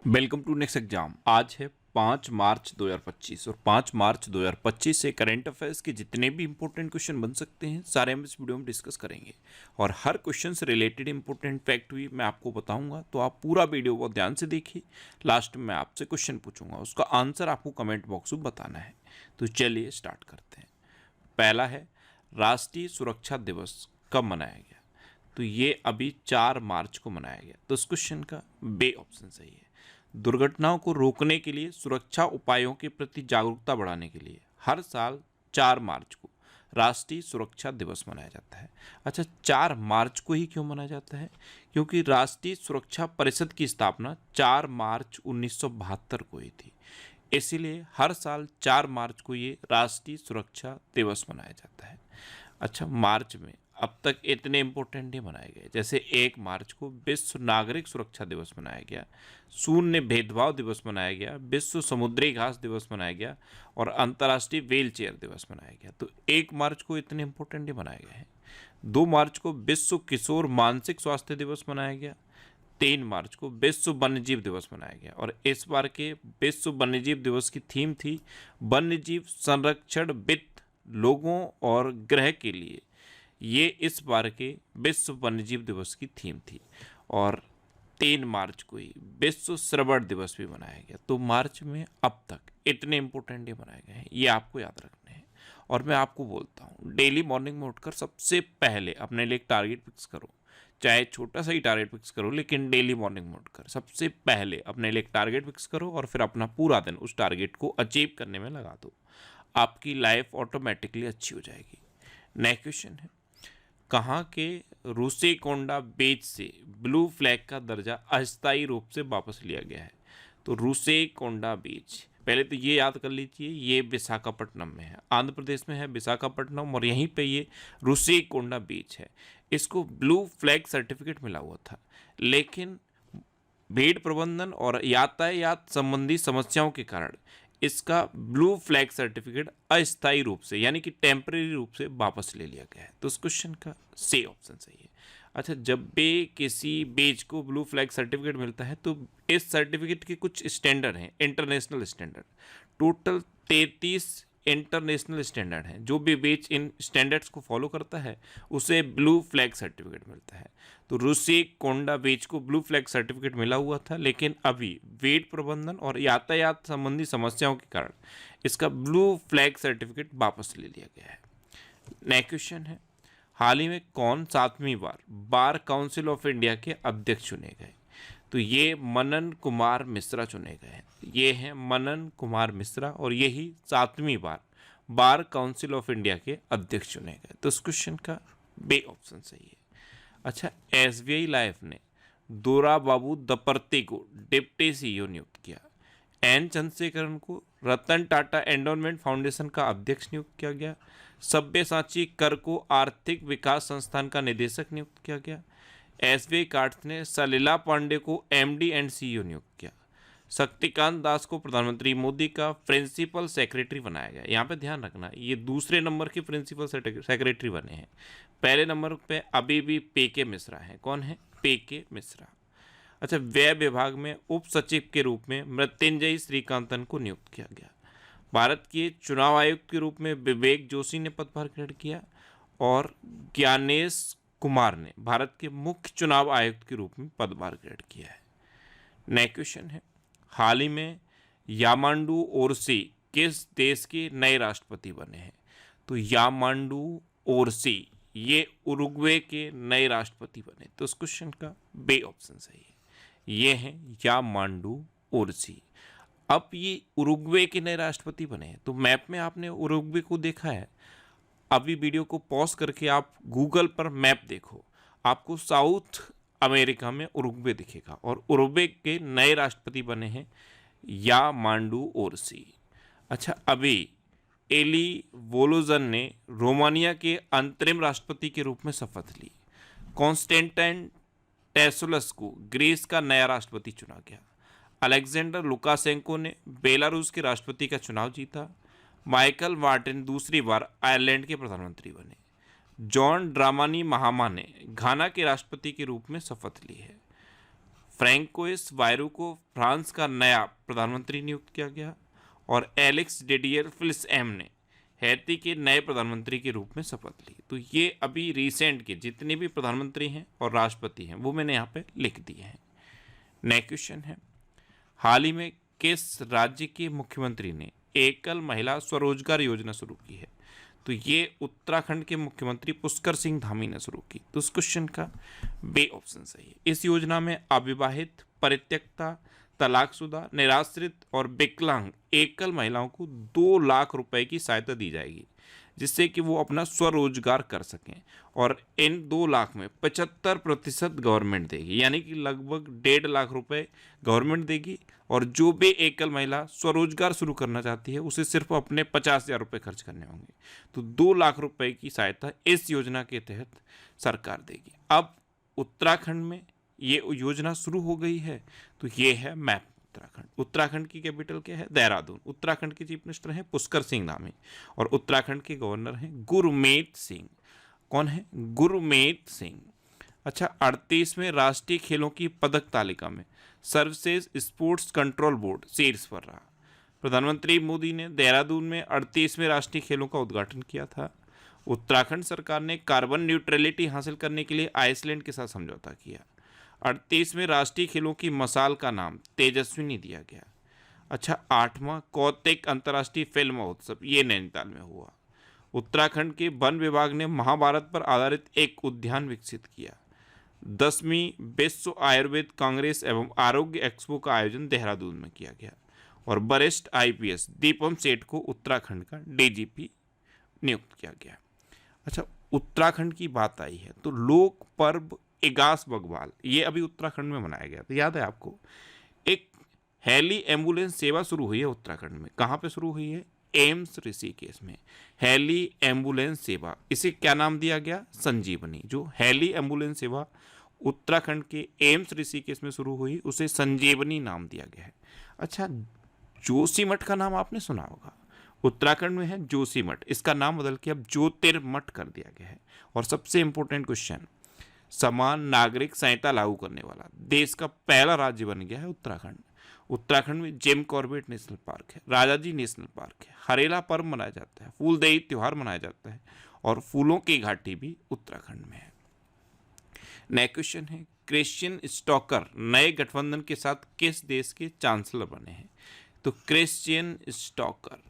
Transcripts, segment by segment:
Welcome to next exam. आज है 5 मार्च 2025 और 5 मार्च 2025 से करंट अफेयर्स के जितने भी इंपॉर्टेंट क्वेश्चन बन सकते हैं सारे हम इस वीडियो में डिस्कस करेंगे और हर क्वेश्चन से रिलेटेड इंपॉर्टेंट फैक्ट भी मैं आपको बताऊंगा। तो आप पूरा वीडियो बहुत ध्यान से देखिए। लास्ट में मैं आपसे क्वेश्चन पूछूंगा, उसका आंसर आपको कमेंट बॉक्स में बताना है। तो चलिए स्टार्ट करते हैं। पहला है, राष्ट्रीय सुरक्षा दिवस कब मनाया गया? तो ये अभी 4 मार्च को मनाया गया। तो इस क्वेश्चन का बे ऑप्शन सही है। दुर्घटनाओं को रोकने के लिए, सुरक्षा उपायों के प्रति जागरूकता बढ़ाने के लिए हर साल 4 मार्च को राष्ट्रीय सुरक्षा दिवस मनाया जाता है। अच्छा, 4 मार्च को ही क्यों मनाया जाता है? क्योंकि राष्ट्रीय सुरक्षा परिषद की स्थापना 4 मार्च 1972 को हुई थी। इसीलिए हर साल 4 मार्च को ये राष्ट्रीय सुरक्षा दिवस मनाया जाता है। अच्छा, मार्च में अब तक इतने इम्पोर्टेंट डे मनाए गए, जैसे 1 मार्च को विश्व नागरिक सुरक्षा दिवस मनाया गया, शून्य भेदभाव दिवस मनाया गया, विश्व समुद्री घास दिवस मनाया गया और अंतर्राष्ट्रीय व्हील चेयर दिवस मनाया गया। तो 1 मार्च को इतने इम्पोर्टेंट डे मनाए गए हैं। 2 मार्च को विश्व किशोर मानसिक स्वास्थ्य दिवस मनाया गया। 3 मार्च को विश्व वन्यजीव दिवस मनाया गया और इस बार के विश्व वन्यजीव दिवस की थीम थी वन्यजीव संरक्षण वित्त लोगों और ग्रह के लिए। ये इस बार के विश्व वन्यजीव दिवस की थीम थी। और 3 मार्च को ही विश्व श्रवण दिवस भी मनाया गया। तो मार्च में अब तक इतने इंपॉर्टेंट डे मनाए गए हैं, ये आपको याद रखने हैं। और मैं आपको बोलता हूँ, डेली मॉर्निंग में उठकर सबसे पहले अपने लिए एक टारगेट फिक्स करो, चाहे छोटा सा ही टारगेट फिक्स करो, लेकिन डेली मॉर्निंग में उठकर सबसे पहले अपने लिए एक टारगेट फिक्स करो और फिर अपना पूरा दिन उस टारगेट को अचीव करने में लगा दो। आपकी लाइफ ऑटोमेटिकली अच्छी हो जाएगी। नेक्स्ट क्वेश्चन है, कहाँ के रूसेकोंडा बीच से ब्लू फ्लैग का दर्जा अस्थायी रूप से वापस लिया गया है? तो रूसेकोंडा बीच, पहले तो ये याद कर लीजिए, ये विशाखापट्टनम में है, आंध्र प्रदेश में है विशाखापट्टनम, और यहीं पे ये रूसेकोंडा बीच है। इसको ब्लू फ्लैग सर्टिफिकेट मिला हुआ था, लेकिन भीड़ प्रबंधन और यातायात संबंधी समस्याओं के कारण इसका ब्लू फ्लैग सर्टिफिकेट अस्थायी रूप से यानी कि टेम्परेरी रूप से वापस ले लिया गया है। तो इस क्वेश्चन का सी ऑप्शन सही है। अच्छा, जब भी किसी बीच को ब्लू फ्लैग सर्टिफिकेट मिलता है तो इस सर्टिफिकेट के कुछ स्टैंडर्ड हैं, international standard. Total 33 international standard हैं। जो भी बीच इन स्टैंडर्ड्स को फॉलो करता है उसे ब्लू फ्लैग सर्टिफिकेट मिलता है। तो रूसेकोंडा बीच को ब्लू फ्लैग सर्टिफिकेट मिला हुआ था, लेकिन अभी वेट प्रबंधन और यातायात संबंधी समस्याओं के कारण इसका ब्लू फ्लैग सर्टिफिकेट वापस ले लिया गया है। नेक्स्ट क्वेश्चन है, हाल ही में कौन 7वीं बार बार काउंसिल ऑफ इंडिया के अध्यक्ष चुने गए? तो ये मनन कुमार मिश्रा चुने गए हैं। ये हैं मनन कुमार मिश्रा और यही 7वीं बार बार काउंसिल ऑफ इंडिया के अध्यक्ष चुने गए। तो इस क्वेश्चन का बे ऑप्शन सही है। अच्छा, एसबीआई लाइफ ने दोरा बाबू दपर्ते को डिप्टी सीईओ नियुक्त किया। एन चंद्रशेखरन को रतन टाटा एंडोनमेंट फाउंडेशन का अध्यक्ष नियुक्त किया गया। सब्यसाची कर को आर्थिक विकास संस्थान का निदेशक नियुक्त किया गया। एसबीआई कार्ड्स ने सलिला पांडे को एमडी एंड सीईओ नियुक्त किया। शक्तिकांत दास को प्रधानमंत्री मोदी का प्रिंसिपल सेक्रेटरी बनाया गया। यहाँ पे ध्यान रखना, ये दूसरे नंबर के प्रिंसिपल सेक्रेटरी बने हैं। पहले नंबर पे अभी भी पीके मिश्रा हैं। कौन है? पीके मिश्रा। अच्छा, व्यय विभाग में उप सचिव के रूप में मृत्युंजय श्रीकांतन को नियुक्त किया गया। भारत के चुनाव आयुक्त के रूप में विवेक जोशी ने पदभार ग्रहण किया और ज्ञानेश कुमार ने भारत के मुख्य चुनाव आयुक्त के रूप में पदभार ग्रहण किया है। नेक्स्ट क्वेश्चन है, हाल ही में यामांडू ओरसी किस देश के नए राष्ट्रपति बने हैं? तो यामांडू ओरसी ये उरुग्वे के नए राष्ट्रपति बने। तो इस क्वेश्चन का बे ऑप्शन सही है। ये हैं यामांडू ओरसी। अब ये उरुग्वे के नए राष्ट्रपति बने हैं। तो मैप में आपने उरुग्वे को देखा है? अभी वीडियो को पॉज करके आप गूगल पर मैप देखो, आपको साउथ अमेरिका में उरुग्वे दिखेगा और उरुग्वे के नए राष्ट्रपति बने हैं यामांडू ओरसी। अच्छा, अभी एली वोलोजन ने रोमानिया के अंतरिम राष्ट्रपति के रूप में शपथ ली। कॉन्स्टेंटाइन टेसोलस को ग्रीस का नया राष्ट्रपति चुना गया। अलेक्जेंडर लुकाशेंको ने बेलारूस के राष्ट्रपति का चुनाव जीता। माइकल मार्टिन दूसरी बार आयरलैंड के प्रधानमंत्री बने। जॉन ड्रामानी महामा ने घाना के राष्ट्रपति के रूप में शपथ ली है। फ्रैंकोइस बायरू को फ्रांस का नया प्रधानमंत्री नियुक्त किया गया और एलेक्स डिडियर फिल्स-एम ने हैती के नए प्रधानमंत्री के रूप में शपथ ली। तो ये अभी रिसेंट के जितने भी प्रधानमंत्री हैं और राष्ट्रपति हैं वो मैंने यहाँ पे लिख दिए हैं। नेक्स्ट क्वेश्चन है, हाल ही में किस राज्य के मुख्यमंत्री ने एकल महिला स्वरोजगार योजना शुरू की है? तो ये उत्तराखंड के मुख्यमंत्री पुष्कर सिंह धामी ने शुरू की। तो उस क्वेश्चन का बे ऑप्शन सही है। इस योजना में अविवाहित, परित्यक्ता, तलाकशुदा, निराश्रित और विकलांग एकल महिलाओं को 2 लाख रुपए की सहायता दी जाएगी, जिससे कि वो अपना स्वरोजगार कर सकें। और इन 2 लाख में 75% गवर्नमेंट देगी, यानी कि लगभग 1.5 लाख रुपए गवर्नमेंट देगी। और जो भी एकल महिला स्वरोजगार शुरू करना चाहती है उसे सिर्फ अपने 50,000 रुपये खर्च करने होंगे। तो 2 लाख रुपए की सहायता इस योजना के तहत सरकार देगी। अब उत्तराखंड में ये योजना शुरू हो गई है। तो ये है मैप उत्तराखंड। उत्तराखंड की कैपिटल क्या है? देहरादून। उत्तराखंड के चीफ मिनिस्टर हैं पुष्कर सिंह धामी और उत्तराखंड के गवर्नर हैं गुरमीत सिंह। कौन है? गुरमीत सिंह। अच्छा, 38वें राष्ट्रीय खेलों की पदक तालिका में सर्विसेज स्पोर्ट्स कंट्रोल बोर्ड शीर्ष पर रहा। प्रधानमंत्री मोदी ने देहरादून में 38वें राष्ट्रीय खेलों का उद्घाटन किया था। उत्तराखंड सरकार ने कार्बन न्यूट्रलिटी हासिल करने के लिए आइसलैंड के साथ समझौता किया। 38वें राष्ट्रीय खेलों की मशाल का नाम तेजस्विनी दिया गया। अच्छा, 8वां कौतिक अंतर्राष्ट्रीय फिल्म महोत्सव ये नैनीताल में हुआ। उत्तराखंड के वन विभाग ने महाभारत पर आधारित एक उद्यान विकसित किया। 10वीं विश्व आयुर्वेद कांग्रेस एवं आरोग्य एक्सपो का आयोजन देहरादून में किया गया। और वरिष्ठ IPS दीपम सेठ को उत्तराखंड का DGP नियुक्त किया गया। अच्छा, उत्तराखंड की बात आई है तो लोक पर्व इगास बग्वाल ये अभी उत्तराखंड में मनाया गया। तो याद है आपको, एक हेली एम्बुलेंस सेवा शुरू हुई है उत्तराखंड में। कहाँ पे शुरू हुई है? एम्स ऋषिकेश में हेली एम्बुलेंस सेवा। इसे क्या नाम दिया गया? संजीवनी। जो हेली एम्बुलेंस सेवा उत्तराखंड के एम्स ऋषिकेश में शुरू हुई उसे संजीवनी नाम दिया गया है। अच्छा, जोशीमठ का नाम आपने सुना होगा। उत्तराखंड में है जोशीमठ, इसका नाम बदल के अब ज्योतिर्मठ कर दिया गया है। और सबसे इंपॉर्टेंट क्वेश्चन, समान नागरिक संहिता लागू करने वाला देश का पहला राज्य बन गया है उत्तराखंड। उत्तराखंड में जिम कॉर्बेट नेशनल पार्क है, राजाजी नेशनल पार्क है, हरेला पर्व मनाया जाता है, फूलदेई त्योहार मनाया जाता है और फूलों की घाटी भी उत्तराखंड में है। नेक्स्ट क्वेश्चन है, क्रिश्चियन स्टॉकर नए गठबंधन के साथ किस देश के चांसलर बने हैं? तो क्रिश्चियन स्टॉकर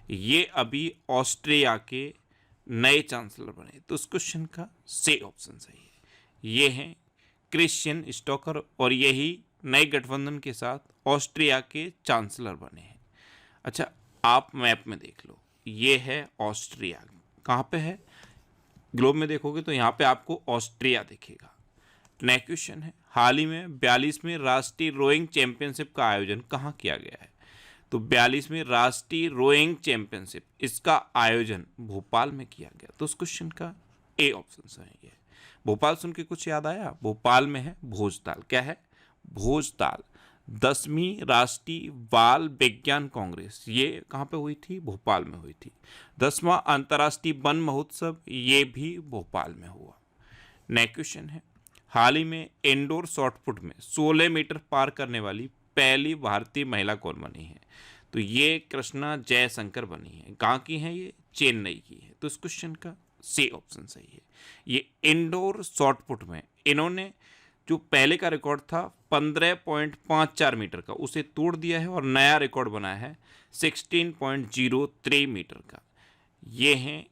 ये अभी ऑस्ट्रिया के नए चांसलर बने। तो उस क्वेश्चन का से ऑप्शन सही है। ये हैं क्रिश्चियन स्टॉकर और यही नए गठबंधन के साथ ऑस्ट्रिया के चांसलर बने हैं। अच्छा, आप मैप में देख लो, ये है ऑस्ट्रिया। कहाँ पे है? ग्लोब में देखोगे तो यहाँ पे आपको ऑस्ट्रिया दिखेगा। नेक्स्ट क्वेश्चन है, हाल ही में 42वें राष्ट्रीय रोइंग चैंपियनशिप का आयोजन कहाँ किया गया है? तो 42वें राष्ट्रीय रोइंग चैंपियनशिप इसका आयोजन भोपाल में किया गया। तो उस क्वेश्चन का ए ऑप्शन सही है। भोपाल सुन के कुछ याद आया? भोपाल में है भोजताल। क्या है? भोजताल। 10वीं राष्ट्रीय बाल विज्ञान कांग्रेस ये कहाँ पे हुई थी? भोपाल में हुई थी। 10वां अंतर्राष्ट्रीय वन महोत्सव ये भी भोपाल में हुआ। नेक्स्ट क्वेश्चन है, हाल ही में इंडोर शॉटपुट में 16 मीटर पार करने वाली पहली भारतीय महिला कौन बनी है? तो ये कृष्णा जयशंकर बनी है। कहाँ की है ये? चेन्नई की है। तो इस क्वेश्चन का सी ऑप्शन सही है। ये इंडोर शॉटपुट में इन्होंने जो पहले का रिकॉर्ड था 15.54 मीटर का उसे तोड़ दिया है और नया रिकॉर्ड बनाया है 16.03 मीटर का। ये हैं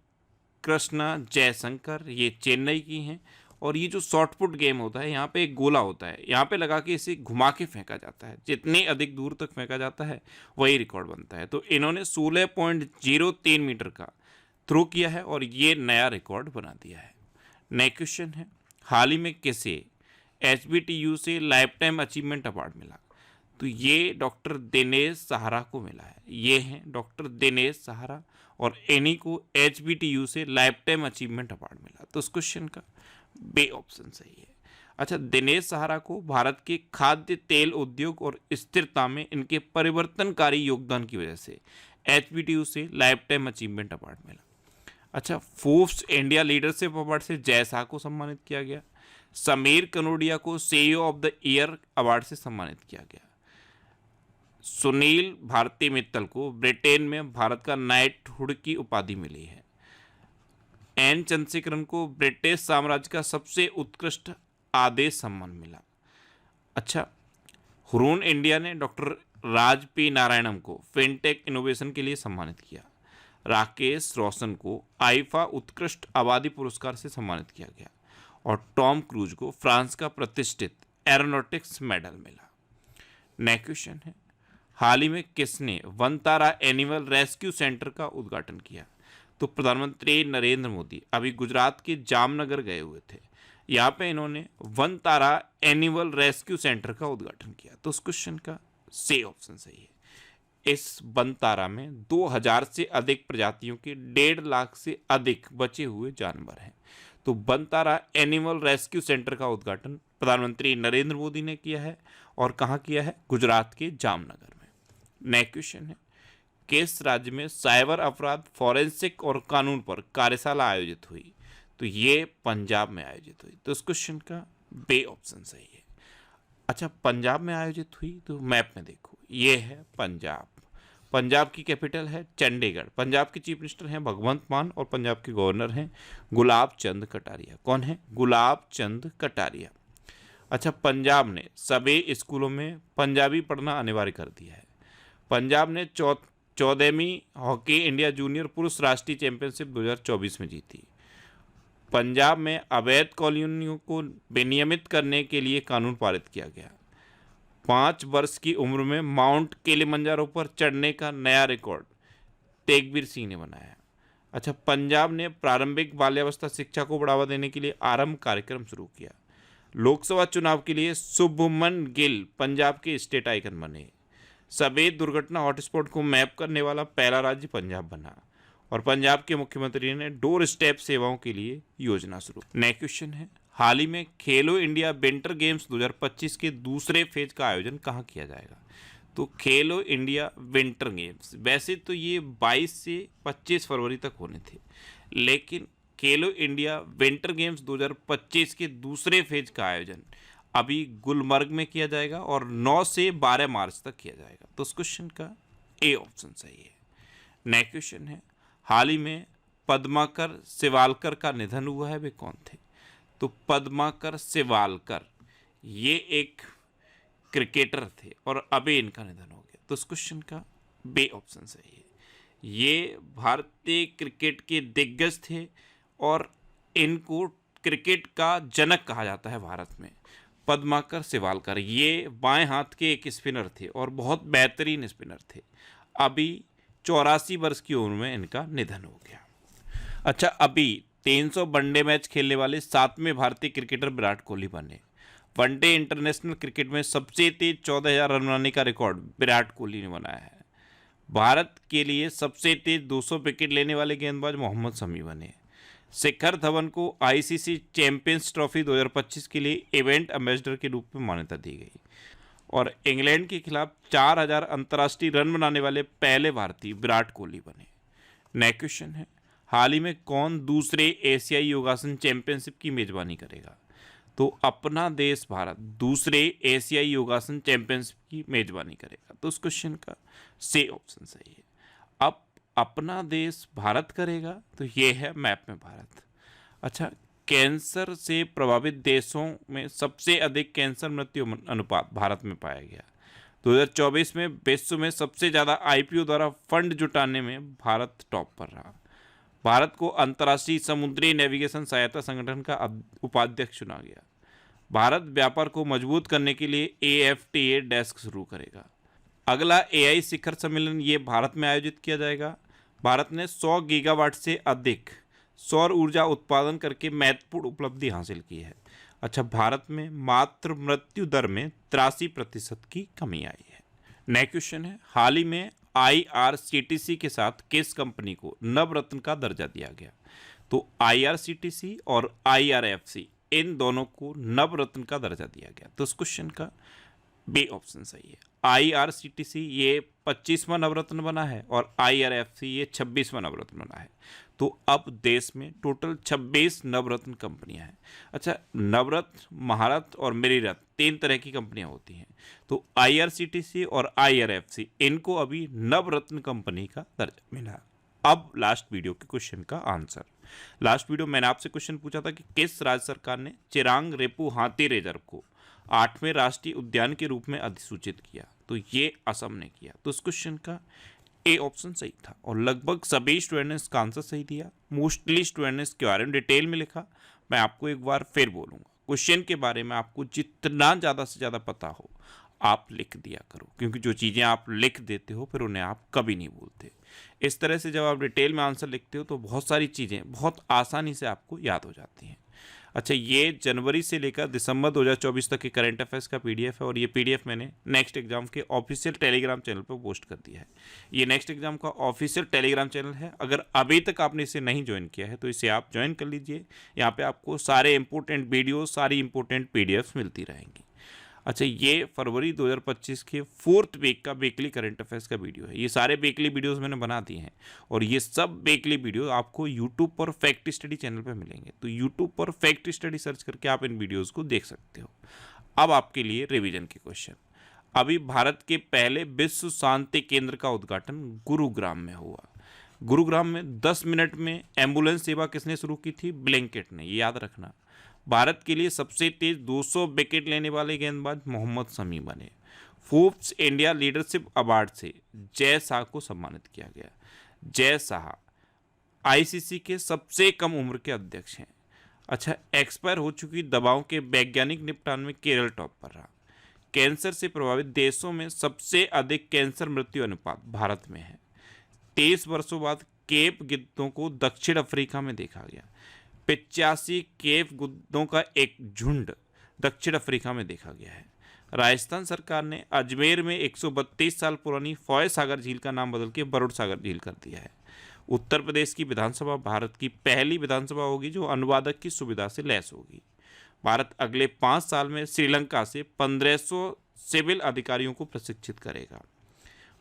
कृष्णा जयशंकर, ये चेन्नई की हैं। और ये जो शॉटपुट गेम होता है, यहाँ पे एक गोला होता है, यहाँ पे लगा के इसे घुमा के फेंका जाता है। जितनी अधिक दूर तक फेंका जाता है वही रिकॉर्ड बनता है। तो इन्होंने 16.03 मीटर का थ्रो किया है और ये नया रिकॉर्ड बना दिया है। नेक्स्ट क्वेश्चन है, हाल ही में किसे HBTU से लाइफ टाइम अचीवमेंट अवार्ड मिला? तो ये डॉक्टर दिनेश सहारा को मिला है। ये हैं डॉक्टर दिनेश सहारा और इन्हीं को HBTU से लाइफ टाइम अचीवमेंट अवार्ड मिला। तो उस क्वेश्चन का बे ऑप्शन सही है। अच्छा, दिनेश सहारा को भारत के खाद्य तेल उद्योग और स्थिरता में इनके परिवर्तनकारी योगदान की वजह से HBTU से लाइफ टाइम अचीवमेंट अवार्ड मिला। अच्छा, फोर्ब्स इंडिया लीडरशिप अवार्ड से जय शाह को सम्मानित किया गया। समीर कनोडिया को CEO of the year award से सम्मानित किया गया। सुनील भारती मित्तल को ब्रिटेन में भारत का नाइटहुड की उपाधि मिली है। एन चंद्रशेखरन को ब्रिटिश साम्राज्य का सबसे उत्कृष्ट आदेश सम्मान मिला। अच्छा, हुरून इंडिया ने डॉक्टर राज पी नारायणम को फिनटेक इनोवेशन के लिए सम्मानित किया। राकेश रोशन को आईफा उत्कृष्ट आबादी पुरस्कार से सम्मानित किया गया और टॉम क्रूज को फ्रांस का प्रतिष्ठित एरोनॉटिक्स मेडल मिला। नेक्स्ट क्वेश्चन है, हाल ही में किसने वनतारा एनिमल रेस्क्यू सेंटर का उद्घाटन किया? तो प्रधानमंत्री नरेंद्र मोदी अभी गुजरात के जामनगर गए हुए थे। यहाँ पे इन्होंने वनतारा एनिमल रेस्क्यू सेंटर का उद्घाटन किया। तो उस क्वेश्चन का सी ऑप्शन सही है। इस वनतारा में 2000 से अधिक प्रजातियों के 1.5 लाख से अधिक बचे हुए जानवर हैं। तो वनतारा एनिमल रेस्क्यू सेंटर का उद्घाटन प्रधानमंत्री नरेंद्र मोदी ने किया है और कहाँ किया है? गुजरात के जामनगर में। नेक्स्ट क्वेश्चन है, किस राज्य में साइबर अपराध, फॉरेंसिक और कानून पर कार्यशाला आयोजित हुई? तो ये पंजाब में आयोजित हुई। तो इस क्वेश्चन का बे ऑप्शन सही है। अच्छा, पंजाब में आयोजित हुई तो मैप में देखो, ये है पंजाब। पंजाब की कैपिटल है चंडीगढ़। पंजाब के चीफ मिनिस्टर हैं भगवंत मान और पंजाब के गवर्नर हैं गुलाब चंद कटारिया। कौन है? गुलाब चंद कटारिया। अच्छा, पंजाब ने सभी स्कूलों में पंजाबी पढ़ना अनिवार्य कर दिया है। पंजाब ने 14वीं हॉकी इंडिया जूनियर पुरुष राष्ट्रीय चैंपियनशिप 2024 में जीती। पंजाब में अवैध कॉलोनियों को विनियमित करने के लिए कानून पारित किया गया। 5 वर्ष की उम्र में माउंट किलिमंजारो पर चढ़ने का नया रिकॉर्ड तेगबीर सिंह ने बनाया। अच्छा, पंजाब ने प्रारंभिक बाल्यावस्था शिक्षा को बढ़ावा देने के लिए आरंभ कार्यक्रम शुरू किया। लोकसभा चुनाव के लिए शुभमन गिल पंजाब के स्टेट आइकन बने। सभी दुर्घटना हॉटस्पॉट को मैप करने वाला पहला राज्य पंजाब बना और पंजाब के मुख्यमंत्री ने डोर स्टेप सेवाओं के लिए योजना शुरू। नेक्स्ट क्वेश्चन है, हाल ही में खेलो इंडिया विंटर गेम्स 2025 के दूसरे फेज का आयोजन कहाँ किया जाएगा? तो खेलो इंडिया विंटर गेम्स वैसे तो ये 22 से 25 फरवरी तक होने थे, लेकिन खेलो इंडिया विंटर गेम्स 2025 के दूसरे फेज का आयोजन अभी गुलमर्ग में किया जाएगा और 9 से 12 मार्च तक किया जाएगा। तो उस क्वेश्चन का ए ऑप्शन सही है। नेक्स्ट क्वेश्चन है, हाल ही में पद्माकर सेवालकर का निधन हुआ है, वे कौन थे? तो पद्माकर सेवालकर ये एक क्रिकेटर थे और अभी इनका निधन हो गया। तो इस क्वेश्चन का बे ऑप्शन सही है। ये भारतीय क्रिकेट के दिग्गज थे और इनको क्रिकेट का जनक कहा जाता है भारत में। पद्माकर सेवालकर ये बाएं हाथ के एक स्पिनर थे और बहुत बेहतरीन स्पिनर थे। अभी 84 वर्ष की उम्र में इनका निधन हो गया। अच्छा, अभी 300 वनडे मैच खेलने वाले 7वें भारतीय क्रिकेटर विराट कोहली बने। वनडे इंटरनेशनल क्रिकेट में सबसे तेज 14,000 रन बनाने का रिकॉर्ड विराट कोहली ने बनाया है। भारत के लिए सबसे तेज 200 विकेट लेने वाले गेंदबाज मोहम्मद शमी बने। शिखर धवन को आईसीसी चैंपियंस ट्रॉफी 2025 के लिए इवेंट एम्बेसडर के रूप में मान्यता दी गई और इंग्लैंड के खिलाफ 4,000 अंतर्राष्ट्रीय रन बनाने वाले पहले भारतीय विराट कोहली बने। नेक्स्ट क्वेश्चन है, हाल ही में कौन दूसरे एशियाई योगासन चैंपियनशिप की मेजबानी करेगा? तो अपना देश भारत दूसरे एशियाई योगासन चैंपियनशिप की मेजबानी करेगा। तो उस क्वेश्चन का सी ऑप्शन सही है। अब अपना देश भारत करेगा तो ये है मैप में भारत। अच्छा, कैंसर से प्रभावित देशों में सबसे अधिक कैंसर मृत्यु अनुपात भारत में पाया गया। 2024 में विश्व में सबसे ज़्यादा आईपीओ द्वारा फंड जुटाने में भारत टॉप पर रहा। भारत को अंतर्राष्ट्रीय समुद्री नेविगेशन सहायता संगठन का उपाध्यक्ष चुना गया। भारत व्यापार को मजबूत करने के लिए AFTA डेस्क शुरू करेगा। अगला AI शिखर सम्मेलन ये भारत में आयोजित किया जाएगा। भारत ने 100 गीगावाट से अधिक सौर ऊर्जा उत्पादन करके महत्वपूर्ण उपलब्धि हासिल की है। अच्छा, भारत में मातृ मृत्यु दर में 83% की कमी आई है। नेक्स्ट क्वेश्चन है, हाल ही में IRCTC के साथ किस कंपनी को नवरत्न का दर्जा दिया गया? तो IRCTC और IRFC इन दोनों को नवरत्न का दर्जा दिया गया। तो इस क्वेश्चन का बी ऑप्शन सही है। IRCTC ये 25वां नवरत्न बना है और IRFC ये 26वां नवरत्न बना है। तो अब देश में टोटल 26 नवरत्न कंपनियां हैं। अच्छा, नवरत्न, महारत्न और मेरीरत्न 3 तरह की कंपनियां होती हैं। तो IRCTC और IRFC इनको अभी नवरत्न कंपनी का दर्जा मिला। अब लास्ट वीडियो के क्वेश्चन का आंसर। लास्ट वीडियो मैंने आपसे क्वेश्चन पूछा था कि किस राज्य सरकार ने चिरांग रेपू हाथी रिजर्व को 8वें राष्ट्रीय उद्यान के रूप में अधिसूचित किया? तो ये असम ने किया। तो इस क्वेश्चन का ए ऑप्शन सही था और लगभग सभी स्टूडेंट ने इसका आंसर सही दिया। मोस्टली स्टूडेंट ने इसके बारे में डिटेल में लिखा। मैं आपको एक बार फिर बोलूँगा, क्वेश्चन के बारे में आपको जितना ज़्यादा से ज़्यादा पता हो आप लिख दिया करो, क्योंकि जो चीज़ें आप लिख देते हो फिर उन्हें आप कभी नहीं भूलते। इस तरह से जब आप डिटेल में आंसर लिखते हो तो बहुत सारी चीज़ें बहुत आसानी से आपको याद हो जाती हैं। अच्छा, ये जनवरी से लेकर दिसंबर 2024 तक के करंट अफेयर्स का PDF है और ये PDF मैंने नेक्स्ट एग्जाम के ऑफिशियल टेलीग्राम चैनल पर पोस्ट कर दिया है। ये नेक्स्ट एग्जाम का ऑफिशियल टेलीग्राम चैनल है। अगर अभी तक आपने इसे नहीं ज्वाइन किया है तो इसे आप ज्वाइन कर लीजिए। यहाँ पे आपको सारे इंपॉर्टेंट वीडियो, सारी इंपॉर्टेंट PDFs मिलती रहेंगी। अच्छा, ये फरवरी 2025 के 4th वीक का वीकली करंट अफेयर्स का वीडियो है। ये सारे वीकली वीडियोस मैंने बना दिए हैं और ये सब वीकली वीडियो आपको यूट्यूब पर फैक्ट स्टडी चैनल पर मिलेंगे। तो यूट्यूब पर फैक्ट स्टडी सर्च करके आप इन वीडियोस को देख सकते हो। अब आपके लिए रिवीजन के क्वेश्चन। अभी भारत के पहले विश्व शांति केंद्र का उद्घाटन गुरुग्राम में हुआ। गुरुग्राम में 10 मिनट में एम्बुलेंस सेवा किसने शुरू की थी? ब्लैंकेट ने, ये याद रखना। भारत के लिए सबसे तेज 200 विकेट लेने वाले गेंदबाज मोहम्मद शमी बने। फोर्ब्स इंडिया लीडरशिप अवार्ड से जय शाह को सम्मानित किया गया। जय शाह ICC के सबसे कम उम्र के अध्यक्ष हैं। अच्छा, एक्सपायर हो चुकी दवाओं के वैज्ञानिक निपटान में केरल टॉप पर रहा। कैंसर से प्रभावित देशों में सबसे अधिक कैंसर मृत्यु अनुपात भारत में है। 23 वर्षों बाद केप गिद्धों को दक्षिण अफ्रीका में देखा गया। 85 केप गिद्धों का एक झुंड दक्षिण अफ्रीका में देखा गया है। राजस्थान सरकार ने अजमेर में 132 साल पुरानी फॉय सागर झील का नाम बदल के बरुड़ सागर झील कर दिया है। उत्तर प्रदेश की विधानसभा भारत की पहली विधानसभा होगी जो अनुवादक की सुविधा से लैस होगी। भारत अगले 5 साल में श्रीलंका से 1500 सिविल अधिकारियों को प्रशिक्षित करेगा।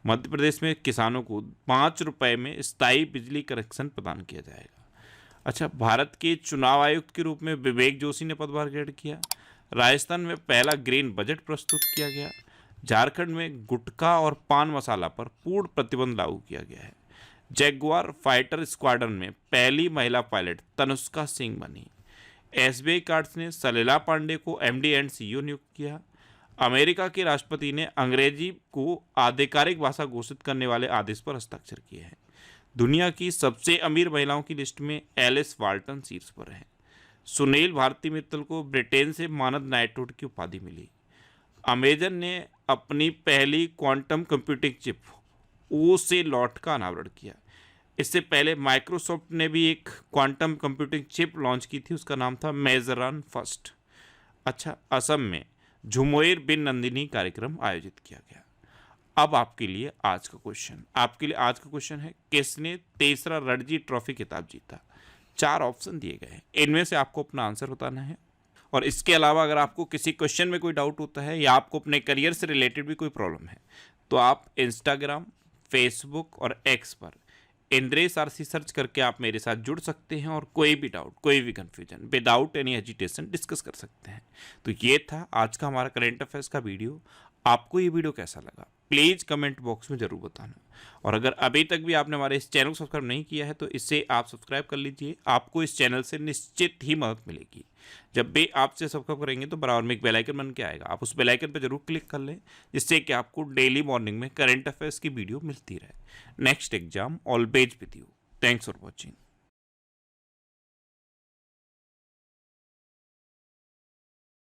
मध्य प्रदेश में किसानों को 5 रुपए में स्थायी बिजली कनेक्शन प्रदान किया जाएगा। अच्छा, भारत के चुनाव आयुक्त के रूप में विवेक जोशी ने पदभार ग्रहण किया। राजस्थान में पहला ग्रीन बजट प्रस्तुत किया गया। झारखंड में गुटखा और पान मसाला पर पूर्ण प्रतिबंध लागू किया गया है। जैगुआर फाइटर स्क्वाड्रन में पहली महिला पायलट तनुष्का सिंह बनी। SBI कार्ड्स ने सलीला पांडे को MD एंड CEO नियुक्त किया। अमेरिका के राष्ट्रपति ने अंग्रेजी को आधिकारिक भाषा घोषित करने वाले आदेश पर हस्ताक्षर किए हैं। दुनिया की सबसे अमीर महिलाओं की लिस्ट में एलिस वाल्टन शीर्ष पर है। सुनील भारती मित्तल को ब्रिटेन से मानद नाइटहुड की उपाधि मिली। अमेजन ने अपनी पहली क्वांटम कंप्यूटिंग चिप ओसेलॉट का अनावरण किया। इससे पहले माइक्रोसॉफ्ट ने भी एक क्वांटम कंप्यूटिंग चिप लॉन्च की थी, उसका नाम था मेजरन फर्स्ट। अच्छा, असम में झुमोयर बिन नंदिनी कार्यक्रम आयोजित किया गया। अब आपके लिए आज का क्वेश्चन है किसने तीसरा रणजी ट्रॉफी खिताब जीता? 4 ऑप्शन दिए गए हैं, इनमें से आपको अपना आंसर बताना है। और इसके अलावा अगर आपको किसी क्वेश्चन में कोई डाउट होता है या आपको अपने करियर से रिलेटेड भी कोई प्रॉब्लम है तो आप इंस्टाग्राम, फेसबुक और X पर इंद्रेश RC सर्च करके आप मेरे साथ जुड़ सकते हैं और कोई भी डाउट, कोई भी confusion without any hesitation discuss कर सकते हैं। तो ये था आज का हमारा करंट अफेयर्स का वीडियो। आपको ये वीडियो कैसा लगा प्लीज़ कमेंट बॉक्स में ज़रूर बताना। और अगर अभी तक भी आपने हमारे इस चैनल को सब्सक्राइब नहीं किया है तो इसे आप सब्सक्राइब कर लीजिए। आपको इस चैनल से निश्चित ही मदद मिलेगी। जब भी आपसे सब्सक्राइब करेंगे तो बराबर में एक बेल आइकन बन के आएगा, आप उस बेल आइकन पर जरूर क्लिक कर लें जिससे कि आपको डेली मॉर्निंग में करंट अफेयर्स की वीडियो मिलती रहे। Next exam always with you. Thanks for watching.